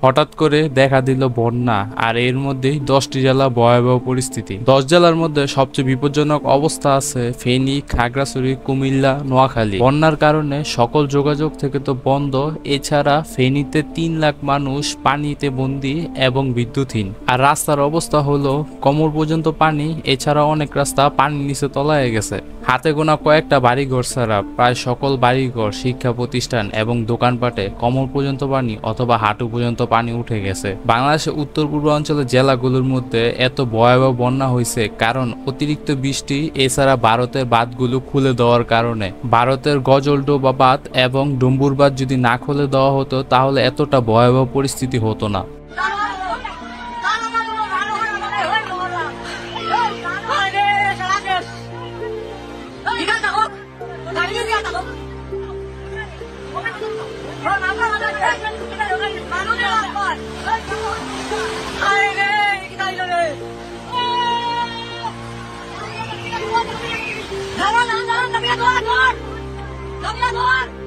হঠাৎ করে দেখা দিল বন্যা, আর এর মধ্যেই 10টি জেলা ভয়াবহ পরিস্থিতি। 10 জেলার মধ্যে সবচেয়ে বিপজ্জনক অবস্থা আছে ফেনী, খাগড়াছড়ি, কুমিল্লা, নোয়াখালী। বন্যার কারণে সকল যোগাযোগ থেকে তো বন্ধ। এছাড়া ফেনীতে 3 লাখ মানুষ পানিতে বন্দী এবং বিদ্যুৎহীন। আর রাস্তার অবস্থা হলো কোমর পর্যন্ত পানি। এছাড়া অনেক রাস্তা পানির নিচে তলায় গেছে। হাতে গোনা কয়েকটা বাড়িঘর ছাড়া প্রায় সকল বাড়িঘর, শিক্ষা প্রতিষ্ঠান এবং দোকানপাটে কোমর পর্যন্ত পানি অথবা হাঁটু পর্যন্ত পানি উঠে গেছে। বাংলাদেশের উত্তর পূর্বাঞ্চলের জেলাগুলোর মধ্যে এত ভয়াবহ বন্যা হয়েছে কারণ অতিরিক্ত বৃষ্টি, এছাড়া ভারতের বাঁধগুলো খুলে দেওয়ার কারণে। ভারতের গজলডোবা বাঁধ এবং ডুম্বুর বাঁধ যদি না খুলে দেওয়া হতো তাহলে এতটা ভয়াবহ পরিস্থিতি হতো না। Jangan,